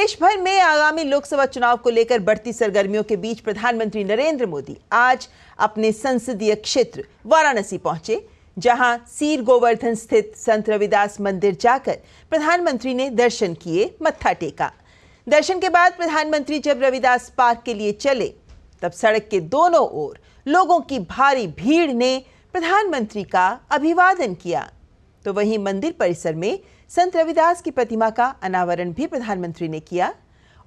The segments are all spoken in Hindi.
देश भर में आगामी लोकसभा चुनाव को लेकर बढ़ती सरगर्मियों के बीच प्रधानमंत्री नरेंद्र मोदी आज अपने संसदीय क्षेत्र वाराणसी पहुंचे, जहां सीर गोवर्धन स्थित संत रविदास मंदिर जाकर प्रधानमंत्री ने दर्शन किए, मत्था टेका। दर्शन के बाद प्रधानमंत्री जब रविदास पार्क के लिए चले, तब सड़क के दोनों ओर लोगों की भारी भीड़ ने प्रधानमंत्री का अभिवादन किया। तो वहीं मंदिर परिसर में संत रविदास की प्रतिमा का अनावरण भी प्रधानमंत्री ने किया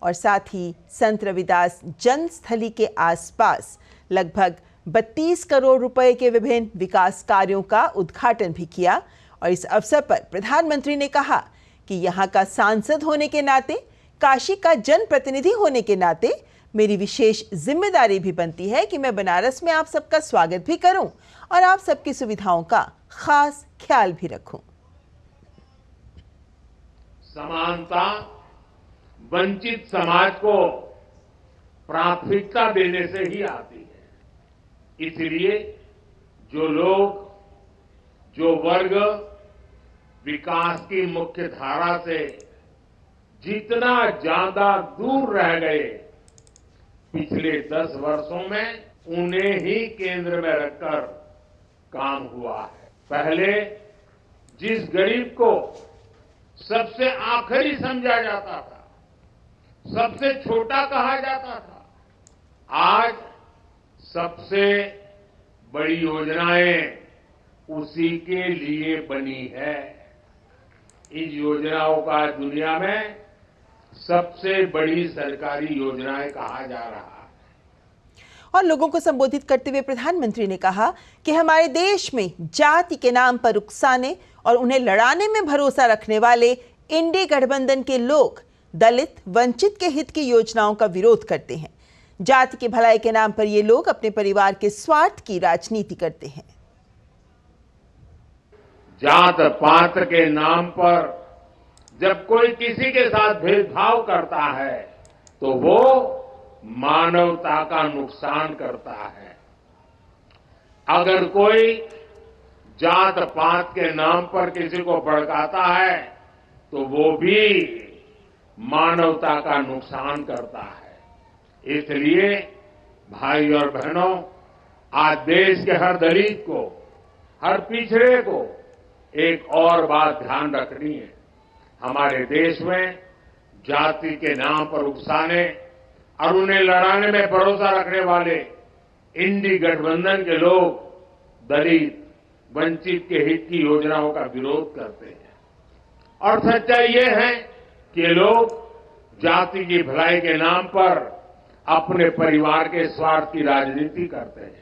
और साथ ही संत रविदास जन्मस्थली के आसपास लगभग 32 करोड़ रुपए के विभिन्न विकास कार्यों का उद्घाटन भी किया। और इस अवसर पर प्रधानमंत्री ने कहा कि यहाँ का सांसद होने के नाते, काशी का जनप्रतिनिधि होने के नाते मेरी विशेष जिम्मेदारी भी बनती है कि मैं बनारस में आप सबका स्वागत भी करूं और आप सबकी सुविधाओं का खास ख्याल भी रखूं। समानता वंचित समाज को प्राथमिकता देने से ही आती है। इसलिए जो लोग, जो वर्ग विकास की मुख्य धारा से जितना ज्यादा दूर रह गए, पिछले 10 वर्षों में उन्हें ही केंद्र में रखकर काम हुआ है। पहले जिस गरीब को सबसे आखिरी समझा जाता था, सबसे छोटा कहा जाता था, आज सबसे बड़ी योजनाएं उसी के लिए बनी है। इन योजनाओं का दुनिया में सबसे बड़ी सरकारी योजनाएं कहा जा रहा है। और लोगों को संबोधित करते हुए प्रधानमंत्री ने कहा कि हमारे देश में जाति के नाम पर उकसाने और उन्हें लड़ाने में भरोसा रखने वाले इंडी गठबंधन के लोग दलित, वंचित के हित की योजनाओं का विरोध करते हैं। जाति की भलाई के नाम पर ये लोग अपने परिवार के स्वार्थ की राजनीति करते हैं। जात पात के नाम पर जब कोई किसी के साथ भेदभाव करता है तो वो मानवता का नुकसान करता है। अगर कोई जात पात के नाम पर किसी को भड़काता है तो वो भी मानवता का नुकसान करता है। इसलिए भाई और बहनों, आज देश के हर दलित को, हर पिछड़े को एक और बात ध्यान रखनी है। हमारे देश में जाति के नाम पर उकसाने और उन्हें लड़ाने में भरोसा रखने वाले इंडी गठबंधन के लोग दलित, वंचित के हित की योजनाओं का विरोध करते हैं। और सच्चाई ये है कि ये लोग जाति की भलाई के नाम पर अपने परिवार के स्वार्थ की राजनीति करते हैं।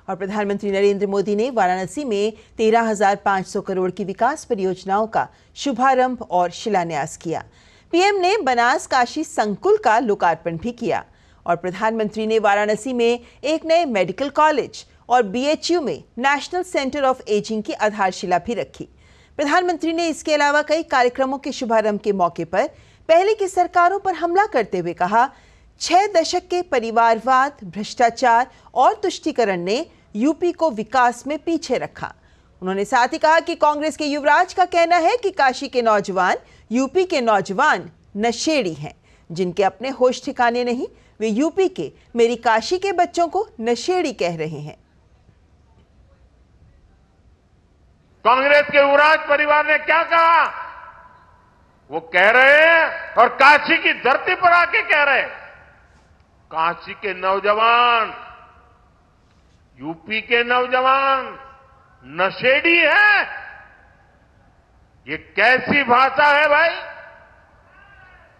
और प्रधानमंत्री नरेंद्र मोदी ने वाराणसी में 13,500 करोड़ की विकास परियोजनाओं का शुभारंभ और शिलान्यास किया। पीएम ने बनास काशी संकुल का लोकार्पण भी किया और प्रधानमंत्री ने वाराणसी में एक नए मेडिकल कॉलेज और बीएचयू में नेशनल सेंटर ऑफ एजिंग की आधारशिला भी रखी। प्रधानमंत्री ने इसके अलावा कई कार्यक्रमों के शुभारंभ के मौके पर पहले की सरकारों पर हमला करते हुए कहा, 6 दशक के परिवारवाद, भ्रष्टाचार और तुष्टीकरण ने यूपी को विकास में पीछे रखा। उन्होंने साथ ही कहा कि कांग्रेस के युवराज का कहना है कि काशी के नौजवान यूपी के नौजवान नशेड़ी हैं, जिनके अपने होश ठिकाने नहीं। वे यूपी के, मेरी काशी के बच्चों को नशेड़ी कह रहे हैं। कांग्रेस के युवराज परिवार ने क्या कहा? वो कह रहे हैं और काशी की धरती पर आके कह रहे हैं, काशी के नौजवान, यूपी के नौजवान नशेड़ी है। ये कैसी भाषा है भाई?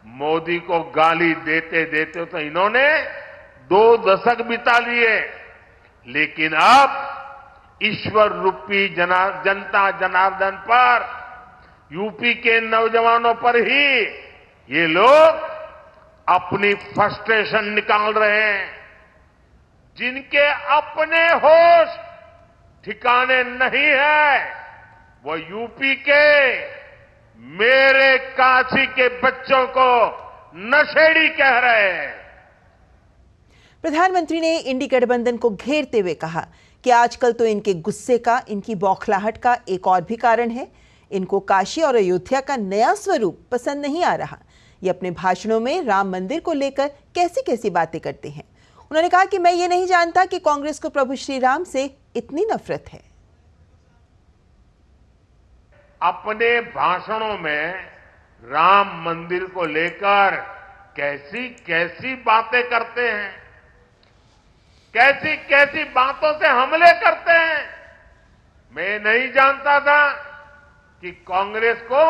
मोदी को गाली देते देते तो इन्होंने 2 दशक बिता लिए, लेकिन अब ईश्वर रूपी जनता जनार्दन पर, यूपी के नौजवानों पर ही ये लोग अपनी फ्रस्ट्रेशन निकाल रहे हैं। जिनके अपने होश ठिकाने नहीं है, वो यूपी के, मेरे काशी के बच्चों को नशेड़ी कह रहे हैं। प्रधानमंत्री ने इंडी गठबंधन को घेरते हुए कहा कि आजकल तो इनके गुस्से का, इनकी बौखलाहट का एक और भी कारण है। इनको काशी और अयोध्या का नया स्वरूप पसंद नहीं आ रहा। ये अपने भाषणों में राम मंदिर को लेकर कैसी कैसी बातें करते हैं। उन्होंने कहा कि मैं ये नहीं जानता कि कांग्रेस को प्रभु श्री राम से इतनी नफरत है। अपने भाषणों में राम मंदिर को लेकर कैसी कैसी बातें करते हैं, कैसी कैसी बातों से हमले करते हैं। मैं नहीं जानता था कि कांग्रेस को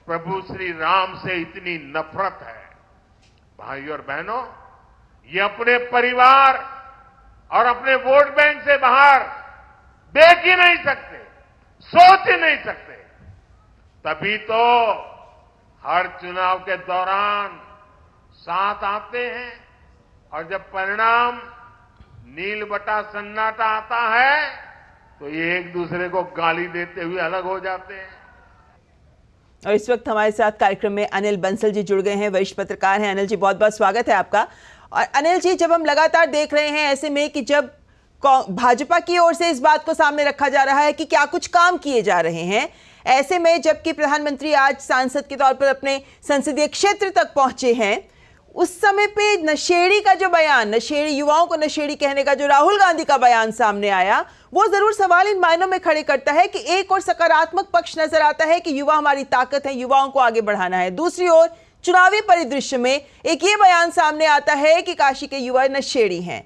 प्रभु श्री राम से इतनी नफरत है। भाइयों और बहनों, ये अपने परिवार और अपने वोट बैंक से बाहर देख ही नहीं सकते, सोच ही नहीं सकते। तभी तो हर चुनाव के दौरान साथ आते हैं और जब परिणाम नील बटा सन्नाटा आता है तो ये एक दूसरे को गाली देते हुए अलग हो जाते हैं। और इस वक्त हमारे साथ कार्यक्रम में अनिल बंसल जी जुड़ गए हैं, वरिष्ठ पत्रकार हैं। अनिल जी, बहुत बहुत स्वागत है आपका। और अनिल जी, जब हम लगातार देख रहे हैं ऐसे में कि जब भाजपा की ओर से इस बात को सामने रखा जा रहा है कि क्या कुछ काम किए जा रहे हैं, ऐसे में जबकि प्रधानमंत्री आज सांसद के तौर पर अपने संसदीय क्षेत्र तक पहुंचे हैं, उस समय पे नशेड़ी का जो बयान, नशेड़ी युवाओं को नशेड़ी कहने का जो राहुल गांधी का बयान सामने आया, वो जरूर सवाल इन मायनों में खड़े करता है कि एक और सकारात्मक पक्ष नजर आता है कि युवा हमारी ताकत है, युवाओं को आगे बढ़ाना है। दूसरी ओर चुनावी परिदृश्य में एक ये बयान सामने आता है कि काशी के युवा नशेड़ी हैं।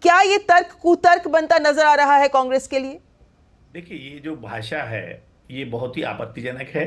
क्या ये तर्क कुतर्क बनता नजर आ रहा है कांग्रेस के लिए? देखिए, ये जो भाषा है ये बहुत ही आपत्तिजनक है।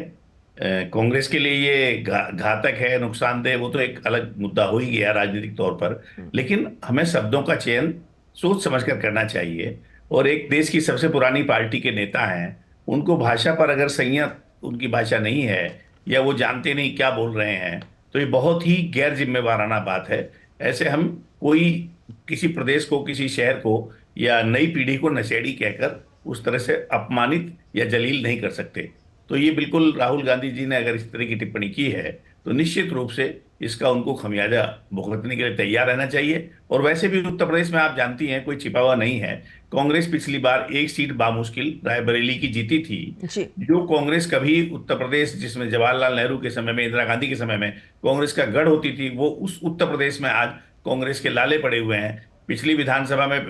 कांग्रेस के लिए ये घातक है, नुकसानदेह, वो तो एक अलग मुद्दा हो ही गया राजनीतिक तौर पर। लेकिन हमें शब्दों का चयन सोच समझकर करना चाहिए। और एक देश की सबसे पुरानी पार्टी के नेता हैं, उनको भाषा पर अगर संयत उनकी भाषा नहीं है या वो जानते नहीं क्या बोल रहे हैं, तो ये बहुत ही गैर जिम्मेवाराना बात है। ऐसे हम कोई किसी प्रदेश को, किसी शहर को या नई पीढ़ी को नशेड़ी कहकर उस तरह से अपमानित या जलील नहीं कर सकते। तो ये बिल्कुल राहुल गांधी जी ने अगर इस तरह की टिप्पणी की है तो निश्चित रूप से इसका उनको खमियाजा भुगतने के लिए तैयार रहना चाहिए। और वैसे भी उत्तर प्रदेश में आप जानती हैं, कोई छिपा हुआ नहीं है। कांग्रेस पिछली बार एक सीट बामुश्किल रायबरेली की जीती थी। जो कांग्रेस कभी उत्तर प्रदेश, जिसमें जवाहरलाल नेहरू के समय में, इंदिरा गांधी के समय में कांग्रेस का गढ़ होती थी, वो उस उत्तर प्रदेश में आज कांग्रेस के लाले पड़े हुए हैं। पिछली विधानसभा में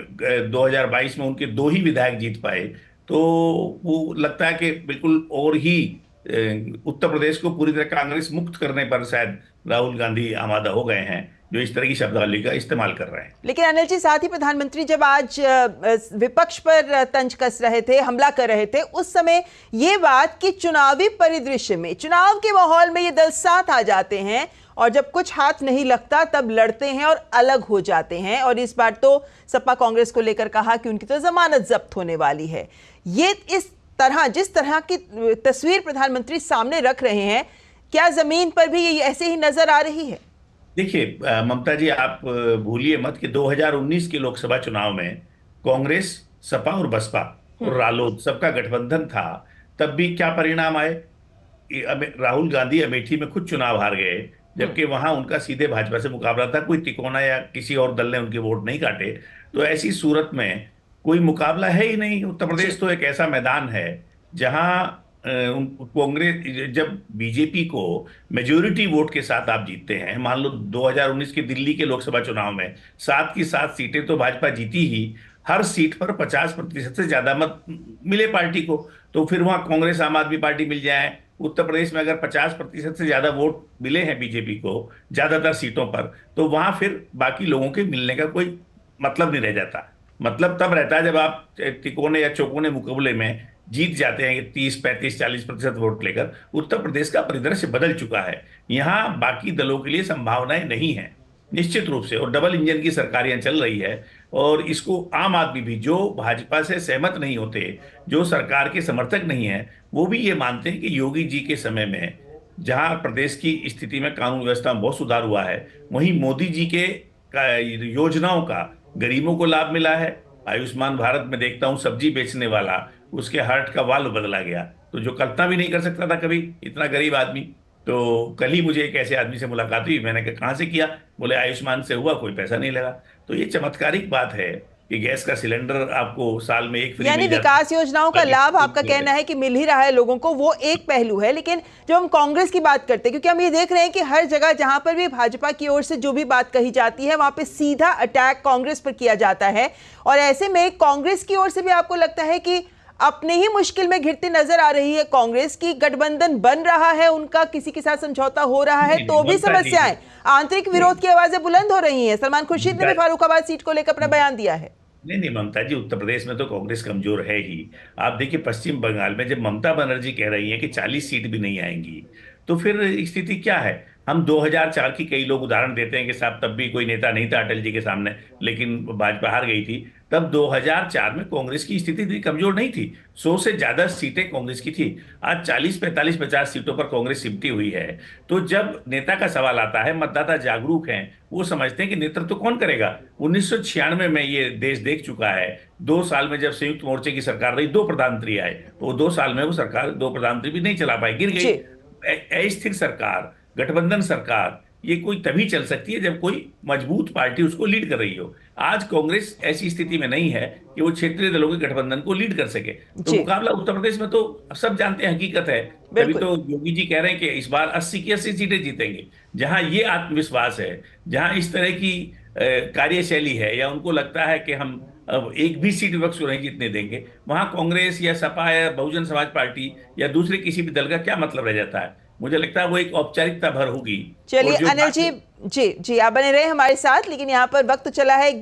2022 में उनके 2 ही विधायक जीत पाए। तो वो लगता है कि बिल्कुल और ही उत्तर प्रदेश को पूरी तरह कांग्रेस मुक्त करने पर शायद राहुल गांधी आमादा हो गए हैं, जो इस तरह की शब्दावली का इस्तेमाल कर रहे हैं। लेकिन अनिल जी, साथ ही प्रधानमंत्री जब आज विपक्ष पर तंज कस रहे थे, हमला कर रहे थे, उस समय ये बात कि चुनावी परिदृश्य में, चुनाव के माहौल में ये दल साथ आ जाते हैं और जब कुछ हाथ नहीं लगता तब लड़ते हैं और अलग हो जाते हैं। और इस बार तो सपा कांग्रेस को लेकर कहा कि उनकी तो जमानत जब्त होने वाली है। ये इस तरह, जिस तरह की तस्वीर प्रधानमंत्री सामने रख रहे हैं, क्या जमीन पर भी ये ऐसे ही नजर आ रही है? देखिए ममता जी, आप भूलिए मत कि 2019 के लोकसभा चुनाव में कांग्रेस, सपा और बसपा और रालोद सबका गठबंधन था। तब भी क्या परिणाम आए? राहुल गांधी अमेठी में खुद चुनाव हार गए, जबकि वहां उनका सीधे भाजपा से मुकाबला था। कोई तिकोना या किसी और दल ने उनके वोट नहीं काटे। तो ऐसी सूरत में कोई मुकाबला है ही नहीं। उत्तर प्रदेश तो एक ऐसा मैदान है जहां कांग्रेस, जब बीजेपी को मेजोरिटी वोट के साथ आप जीतते हैं, मान लो 2019 के दिल्ली के लोकसभा चुनाव में 7 की 7 सीटें तो भाजपा जीती ही, हर सीट पर 50% से ज्यादा मत मिले पार्टी को, तो फिर वहां कांग्रेस, आम आदमी पार्टी मिल जाए। उत्तर प्रदेश में अगर 50% से ज्यादा वोट मिले हैं बीजेपी को ज्यादातर सीटों पर, तो वहां फिर बाकी लोगों के मिलने का कोई मतलब नहीं रह जाता। मतलब तब रहता है जब आप तिकोने या चौकोने मुकाबले में जीत जाते हैं 30, 35, 40% वोट लेकर। उत्तर प्रदेश का परिदृश्य बदल चुका है। यहाँ बाकी दलों के लिए संभावनाएं नहीं है निश्चित रूप से, और डबल इंजन की सरकारें चल रही है। और इसको आम आदमी भी, जो भाजपा से सहमत नहीं होते, जो सरकार के समर्थक नहीं है, वो भी ये मानते हैं कि योगी जी के समय में जहां प्रदेश की स्थिति में कानून व्यवस्था में बहुत सुधार हुआ है, वहीं मोदी जी के योजनाओं का गरीबों को लाभ मिला है। आयुष्मान भारत में देखता हूं सब्जी बेचने वाला, उसके हार्ट का वाल्व बदला गया, तो जो कल्पना भी नहीं कर सकता था कभी इतना गरीब आदमी। तो कल ही मुझे एक ऐसे आदमी से मुलाकात हुई, मैंने कहा कहाँ से किया? बोले आयुष्मान से हुआ, कोई पैसा नहीं लगा। तो ये चमत्कारिक बात है कि गैस का सिलेंडर आपको साल में एक फ्री यानी मिल जाता विकास योजनाओं का लाभ आपका कहना है कि मिल ही रहा है लोगों को, वो एक पहलू है। लेकिन जब हम कांग्रेस की बात करते हैं, क्योंकि हम ये देख रहे हैं कि हर जगह जहां पर भी भाजपा की ओर से जो भी बात कही जाती है वहां पे सीधा अटैक कांग्रेस पर किया जाता है, और ऐसे में कांग्रेस की ओर से भी आपको लगता है कि अपने ही मुश्किल में घिरती नजर आ रही है कांग्रेस की, गठबंधन बन रहा है उनका, किसी के साथ समझौता हो रहा है नहीं, तो भी ममता जी, समस्याएं, आंतरिक विरोध की आवाजें बुलंद हो रही हैं। सलमान खुर्शीद ने भी फारुखाबाद सीट को लेकर अपना बयान दिया है। नहीं नहीं ममता जी, उत्तर प्रदेश में तो कांग्रेस कमजोर है ही। आप देखिए पश्चिम बंगाल में जब ममता बनर्जी कह रही है कि 40 सीट भी नहीं आएंगी, तो फिर स्थिति क्या है? हम 2004 की कई लोग उदाहरण देते हैं कि साहब तब भी कोई नेता नहीं था अटल जी के सामने, लेकिन भाजपा हार गई थी। तब 2004 में कांग्रेस की स्थिति इतनी कमजोर नहीं थी, 100 से ज्यादा सीटें कांग्रेस की थी। आज 40, 45, 50 सीटों पर कांग्रेस सिमटी हुई है। तो जब नेता का सवाल आता है, मतदाता जागरूक हैं, वो समझते हैं कि नेतृत्व तो कौन करेगा। 1996 में ये देश देख चुका है। 2 साल में जब संयुक्त मोर्चे की सरकार रही, 2 प्रधानमंत्री आए, वो 2 साल में वो सरकार 2 प्रधानमंत्री भी नहीं चला पाई, गिर गई। जी। अस्थिर सरकार, गठबंधन सरकार, ये कोई तभी चल सकती है जब कोई मजबूत पार्टी उसको लीड कर रही हो। आज कांग्रेस ऐसी स्थिति में नहीं है कि वो क्षेत्रीय दलों के गठबंधन को लीड कर सके। तो जी। मुकाबला उत्तर प्रदेश में तो सब जानते हैं, हकीकत है। तभी बिल्कुल। तो योगी जी कह रहे हैं कि इस बार 80 की 80 सीटें जीतेंगे। जहां ये आत्मविश्वास है, जहां इस तरह की कार्यशैली है, या उनको लगता है कि हम अब एक भी सीट विपक्ष को नहीं जीतने देंगे, वहां कांग्रेस या सपा या बहुजन समाज पार्टी या दूसरे किसी भी दल का क्या मतलब रह जाता है? मुझे लगता है वो एक औपचारिकता भर होगी। और चलिए जो अनिल जी, जी जी आप बने रहे हमारे साथ, लेकिन यहाँ पर वक्त चला है एक